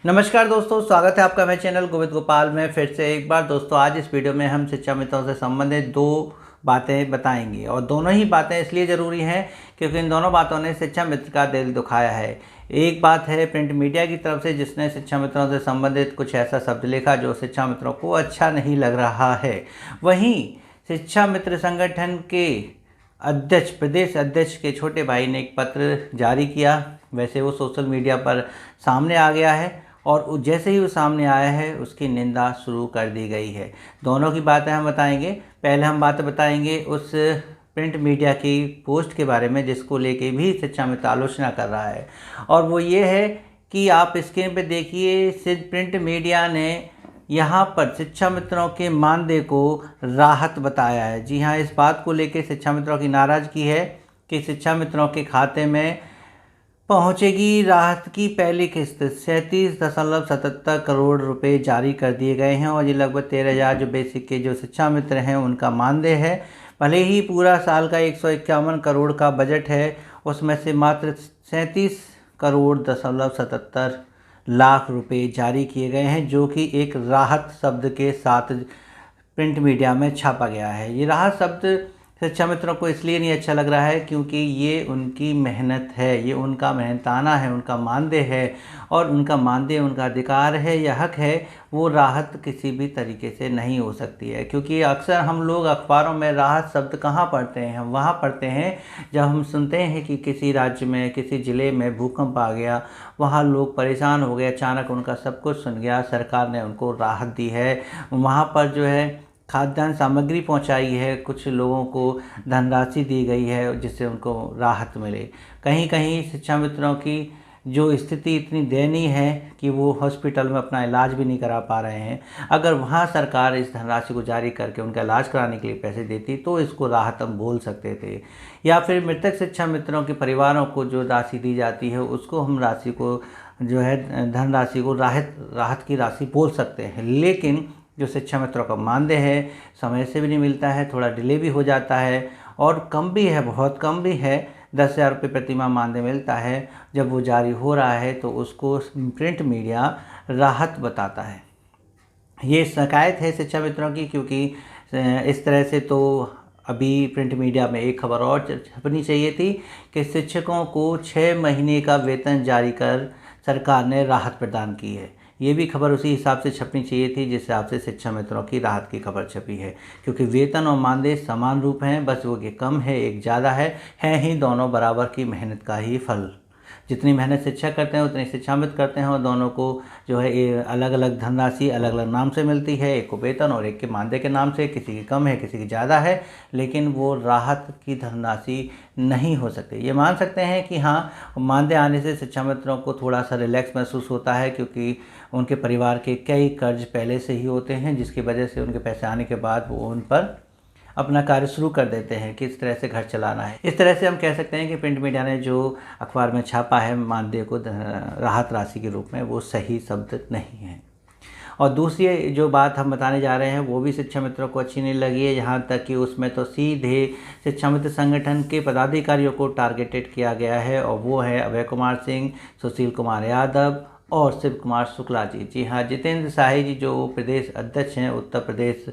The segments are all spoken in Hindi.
नमस्कार दोस्तों, स्वागत है आपका मेरे चैनल गोविंद गोपाल में फिर से एक बार। दोस्तों आज इस वीडियो में हम शिक्षा मित्रों से संबंधित दो बातें बताएंगे और दोनों ही बातें इसलिए ज़रूरी हैं क्योंकि इन दोनों बातों ने शिक्षा मित्र का दिल दुखाया है। एक बात है प्रिंट मीडिया की तरफ से, जिसने शिक्षा मित्रों से संबंधित कुछ ऐसा शब्द लिखा जो शिक्षा मित्रों को अच्छा नहीं लग रहा है। वहीं शिक्षा मित्र संगठन के अध्यक्ष, प्रदेश अध्यक्ष के छोटे भाई ने एक पत्र जारी किया। वैसे वो सोशल मीडिया पर सामने आ गया है और जैसे ही वो सामने आया है उसकी निंदा शुरू कर दी गई है। दोनों की बातें हम बताएंगे। पहले हम बात बताएंगे उस प्रिंट मीडिया की पोस्ट के बारे में जिसको लेके भी शिक्षा मित्र आलोचना कर रहा है, और वो ये है कि आप स्क्रीन पे देखिए, सिर्फ प्रिंट मीडिया ने यहाँ पर शिक्षा मित्रों के मानदेय को राहत बताया है। जी हाँ, इस बात को लेकर शिक्षा मित्रों की नाराज़गी है कि शिक्षा मित्रों के खाते में पहुँचेगी राहत की पहली किस्त। 37.77 करोड़ रुपए जारी कर दिए गए हैं और ये लगभग 13,000 जो बेसिक के जो शिक्षा मित्र हैं उनका मानदेय है। भले ही पूरा साल का 151 करोड़ का बजट है, उसमें से मात्र 37.77 लाख रुपए जारी किए गए हैं, जो कि एक राहत शब्द के साथ प्रिंट मीडिया में छापा गया है। ये राहत शब्द शिक्षा मित्रों को इसलिए नहीं अच्छा लग रहा है क्योंकि ये उनकी मेहनत है, ये उनका मेहनताना है, उनका मानदेय है और उनका मानदेय उनका अधिकार है या हक है। वो राहत किसी भी तरीके से नहीं हो सकती है, क्योंकि अक्सर हम लोग अखबारों में राहत शब्द कहाँ पढ़ते हैं? हम वहाँ पढ़ते हैं जब हम सुनते हैं कि किसी राज्य में, किसी ज़िले में भूकंप आ गया, वहाँ लोग परेशान हो गए, अचानक उनका सब कुछ सुन गया, सरकार ने उनको राहत दी है, वहाँ पर जो है खाद्यान्न सामग्री पहुंचाई है, कुछ लोगों को धनराशि दी गई है जिससे उनको राहत मिले। कहीं कहीं शिक्षा मित्रों की जो स्थिति इतनी दयनीय है कि वो हॉस्पिटल में अपना इलाज भी नहीं करा पा रहे हैं। अगर वहाँ सरकार इस धनराशि को जारी करके उनका इलाज कराने के लिए पैसे देती तो इसको राहत हम बोल सकते थे, या फिर मृतक शिक्षा मित्रों के परिवारों को जो राशि दी जाती है उसको हम राशि को जो है धनराशि को राहत की राशि बोल सकते हैं। लेकिन जो शिक्षा मित्रों का मानदेय है समय से भी नहीं मिलता है, थोड़ा डिले भी हो जाता है और कम भी है, बहुत कम भी है। 10,000 रुपये प्रति माह मानदेय मिलता है। जब वो जारी हो रहा है तो उसको प्रिंट मीडिया राहत बताता है। ये शिकायत है शिक्षा मित्रों की, क्योंकि इस तरह से तो अभी प्रिंट मीडिया में एक खबर और छपनी चाहिए थी कि शिक्षकों को 6 महीने का वेतन जारी कर सरकार ने राहत प्रदान की है। ये भी खबर उसी हिसाब से छपनी चाहिए थी जिस हिसाब से शिक्षा मित्रों की राहत की खबर छपी है, क्योंकि वेतन और मानदेय समान रूप हैं, बस वो एक कम है एक ज़्यादा है ही दोनों बराबर की मेहनत का ही फल। जितनी मेहनत शिक्षक करते हैं उतनी शिक्षा मित्र करते हैं और दोनों को जो है ये अलग अलग धनराशि अलग अलग नाम से मिलती है, एक को वेतन और एक के मानदेय के नाम से। किसी की कम है, किसी की ज़्यादा है, लेकिन वो राहत की धनराशि नहीं हो सकती। ये मान सकते हैं कि हाँ, मानदेय आने से शिक्षा मित्रों को थोड़ा सा रिलैक्स महसूस होता है, क्योंकि उनके परिवार के कई कर्ज पहले से ही होते हैं, जिसकी वजह से उनके पैसे आने के बाद वो उन पर अपना कार्य शुरू कर देते हैं कि इस तरह से घर चलाना है। इस तरह से हम कह सकते हैं कि प्रिंट मीडिया ने जो अखबार में छापा है मानदेय को राहत राशि के रूप में, वो सही शब्द नहीं है। और दूसरी जो बात हम बताने जा रहे हैं वो भी शिक्षा मित्रों को अच्छी नहीं लगी है, यहाँ तक कि उसमें तो सीधे शिक्षा मित्र संगठन के पदाधिकारियों को टारगेटेड किया गया है, और वो है अभय कुमार सिंह, सुशील कुमार यादव और शिव कुमार शुक्ला जी। जी हाँ, जितेंद्र शाही जी जो प्रदेश अध्यक्ष हैं उत्तर प्रदेश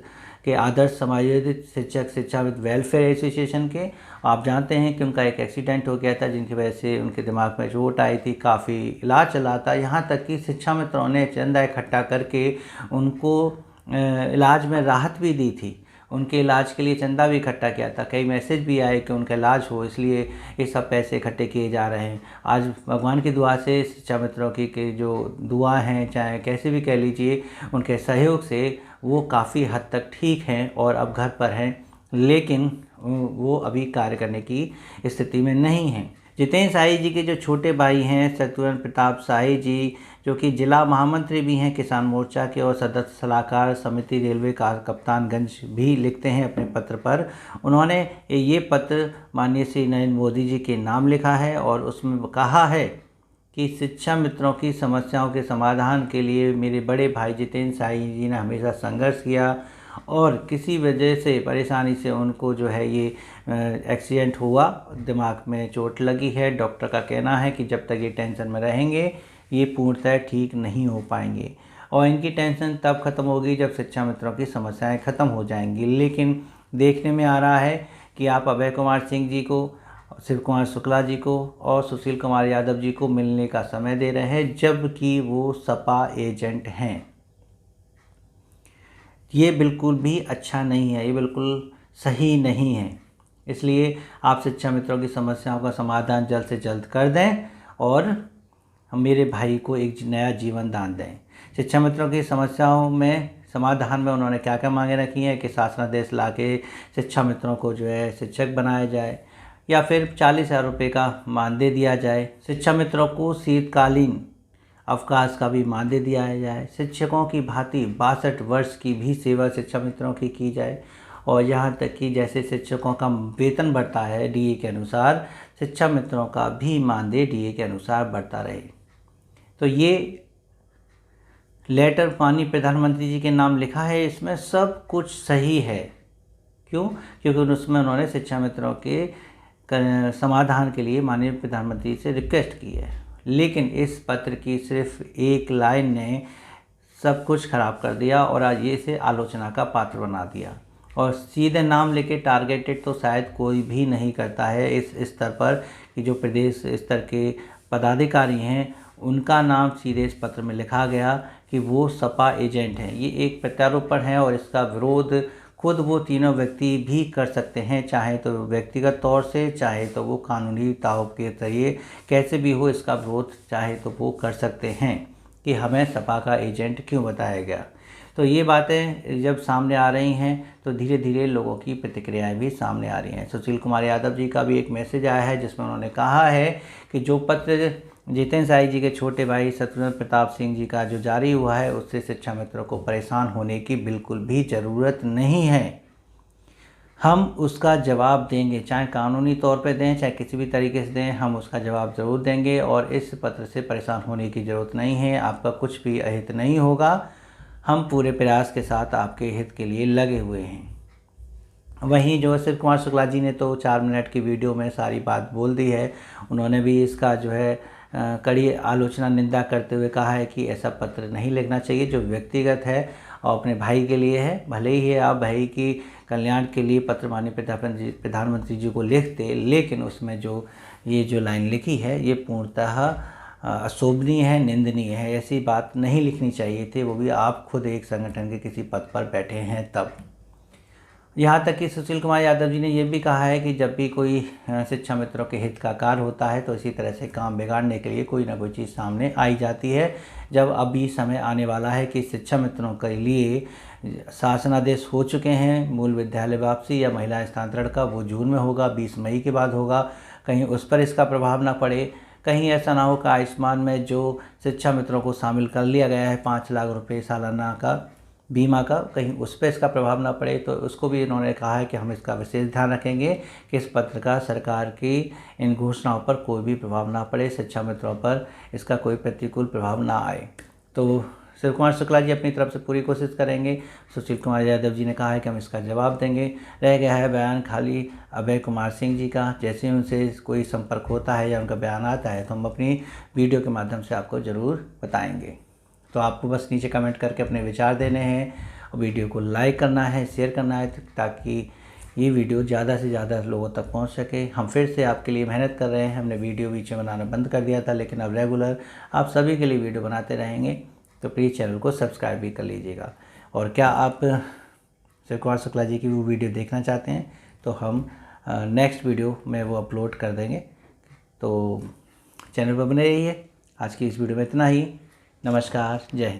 के आदर्श समायोजित शिक्षक शिक्षा विद वेलफेयर एसोसिएशन के। आप जानते हैं कि उनका एक एक्सीडेंट हो गया था जिनकी वजह से उनके दिमाग में चोट आई थी, काफ़ी इलाज चला था, यहाँ तक कि शिक्षा मित्रों ने चंदा इकट्ठा करके उनको इलाज में राहत भी दी थी, उनके इलाज के लिए चंदा भी इकट्ठा किया था। कई मैसेज भी आए कि उनका इलाज हो, इसलिए ये सब पैसे इकट्ठे किए जा रहे हैं। आज भगवान की दुआ से शिक्षा मित्रों की जो दुआ हैं, चाहे कैसे भी कह लीजिए, उनके सहयोग से वो काफ़ी हद तक ठीक हैं और अब घर पर हैं, लेकिन वो अभी कार्य करने की स्थिति में नहीं हैं। जितेंद्र शाही जी के जो छोटे भाई हैं शत्रुघ्न प्रताप शाही जी, जो कि जिला महामंत्री भी हैं किसान मोर्चा के और सदस्य सलाहकार समिति रेलवे का कप्तानगंज भी लिखते हैं अपने पत्र पर। उन्होंने ये पत्र माननीय श्री नरेंद्र मोदी जी के नाम लिखा है और उसमें कहा है कि शिक्षा मित्रों की समस्याओं के समाधान के लिए मेरे बड़े भाई जितेंद्र शाही जी ने हमेशा संघर्ष किया और किसी वजह से परेशानी से उनको जो है ये एक्सीडेंट हुआ, दिमाग में चोट लगी है। डॉक्टर का कहना है कि जब तक ये टेंशन में रहेंगे ये पूर्णतः ठीक नहीं हो पाएंगे और इनकी टेंशन तब ख़त्म होगी जब शिक्षा मित्रों की समस्याएं ख़त्म हो जाएंगी। लेकिन देखने में आ रहा है कि आप अभय कुमार सिंह जी को, शिव कुमार शुक्ला जी को और सुशील कुमार यादव जी को मिलने का समय दे रहे हैं, जबकि वो सपा एजेंट हैं। ये बिल्कुल भी अच्छा नहीं है, ये बिल्कुल सही नहीं है। इसलिए आप शिक्षा मित्रों की समस्याओं का समाधान जल्द से जल्द कर दें और मेरे भाई को एक नया जीवन दान दें। शिक्षा मित्रों की समस्याओं में समाधान में उन्होंने क्या क्या मांगे रखी हैं कि शासनादेश ला के शिक्षा मित्रों को जो है शिक्षक बनाया जाए या फिर 40,000 रुपये का मानदेय दिया जाए। शिक्षा मित्रों को शीतकालीन अवकाश का भी मानदेय दिया जाए। शिक्षकों की भांति 62 वर्ष की भी सेवा शिक्षा मित्रों की जाए और यहाँ तक कि जैसे शिक्षकों का वेतन बढ़ता है डीए के अनुसार, शिक्षा मित्रों का भी मानदेय डीए के अनुसार बढ़ता रहे। तो ये लेटर माननीय प्रधानमंत्री जी के नाम लिखा है, इसमें सब कुछ सही है। क्यों? क्योंकि उसमें उन्होंने शिक्षा मित्रों के समाधान के लिए माननीय प्रधानमंत्री से रिक्वेस्ट की है। लेकिन इस पत्र की सिर्फ एक लाइन ने सब कुछ खराब कर दिया और आज ये इसे आलोचना का पात्र बना दिया। और सीधे नाम लेके टारगेटेड तो शायद कोई भी नहीं करता है इस स्तर पर कि जो प्रदेश स्तर के पदाधिकारी हैं उनका नाम सीधे इस पत्र में लिखा गया कि वो सपा एजेंट हैं। ये एक प्रत्यारोपण है और इसका विरोध खुद वो तीनों व्यक्ति भी कर सकते हैं, चाहे तो व्यक्तिगत तौर से, चाहे तो वो कानूनी ताव के जरिए, कैसे भी हो इसका विरोध चाहे तो वो कर सकते हैं कि हमें सपा का एजेंट क्यों बताया गया। तो ये बातें जब सामने आ रही हैं तो धीरे धीरे लोगों की प्रतिक्रियाएं भी सामने आ रही हैं। सुशील कुमार यादव जी का भी एक मैसेज आया है जिसमें उन्होंने कहा है कि जो पत्र जितेंद्र साई जी के छोटे भाई सत्येंद्र प्रताप सिंह जी का जो जारी हुआ है उससे शिक्षा मित्रों को परेशान होने की बिल्कुल भी ज़रूरत नहीं है। हम उसका जवाब देंगे, चाहे कानूनी तौर पे दें चाहे किसी भी तरीके से दें, हम उसका जवाब ज़रूर देंगे और इस पत्र से परेशान होने की ज़रूरत नहीं है। आपका कुछ भी अहित नहीं होगा, हम पूरे प्रयास के साथ आपके हित के लिए लगे हुए हैं। वहीं जो शिव कुमार शुक्ला जी ने तो 4 मिनट की वीडियो में सारी बात बोल दी है। उन्होंने भी इसका जो है कड़ी आलोचना निंदा करते हुए कहा है कि ऐसा पत्र नहीं लिखना चाहिए जो व्यक्तिगत है और अपने भाई के लिए है। भले ही आप भाई की कल्याण के लिए पत्र माननीय प्रधानमंत्री जी को लिखते, लेकिन उसमें जो ये लाइन लिखी है ये पूर्णतः अशोभनीय है, निंदनीय है। ऐसी बात नहीं लिखनी चाहिए थी, वो भी आप खुद एक संगठन के किसी पद पर बैठे हैं तब। यहाँ तक कि सुशील कुमार यादव जी ने यह भी कहा है कि जब भी कोई शिक्षा मित्रों के हित का कार्य होता है तो इसी तरह से काम बिगाड़ने के लिए कोई ना कोई चीज़ सामने आई जाती है। जब अभी समय आने वाला है कि शिक्षा मित्रों के लिए शासनादेश हो चुके हैं, मूल विद्यालय वापसी या महिला स्थानांतरण का, वो जून में होगा, 20 मई के बाद होगा। कहीं उस पर इसका प्रभाव ना पड़े, कहीं ऐसा ना हो कि आयुष्मान में जो शिक्षा मित्रों को शामिल कर लिया गया है 5 लाख रुपये सालाना का बीमा का, कहीं उस पर इसका प्रभाव ना पड़े। तो उसको भी इन्होंने कहा है कि हम इसका विशेष ध्यान रखेंगे कि इस पत्र का सरकार की इन घोषणाओं पर कोई भी प्रभाव ना पड़े, शिक्षा मित्रों पर इसका कोई प्रतिकूल प्रभाव ना आए। तो शिव कुमार शुक्ला जी अपनी तरफ से पूरी कोशिश करेंगे। सुशील कुमार यादव जी ने कहा है कि हम इसका जवाब देंगे। रह गया है बयान खाली अभय कुमार सिंह जी का। जैसे उनसे कोई संपर्क होता है या उनका बयान आता है तो हम अपनी वीडियो के माध्यम से आपको ज़रूर बताएंगे। तो आपको बस नीचे कमेंट करके अपने विचार देने हैं और वीडियो को लाइक करना है, शेयर करना है ताकि ये वीडियो ज़्यादा से ज़्यादा लोगों तक पहुंच सके। हम फिर से आपके लिए मेहनत कर रहे हैं। हमने वीडियो बीच में बनाना बंद कर दिया था, लेकिन अब रेगुलर आप सभी के लिए वीडियो बनाते रहेंगे। तो प्लीज़ चैनल को सब्सक्राइब भी कर लीजिएगा। और क्या आप शिव कुमार शुक्ला जी की वो वीडियो देखना चाहते हैं तो हम नेक्स्ट वीडियो में वो अपलोड कर देंगे। तो चैनल पर बने रहिए। आज की इस वीडियो में इतना ही। नमस्कार, जय हिंद।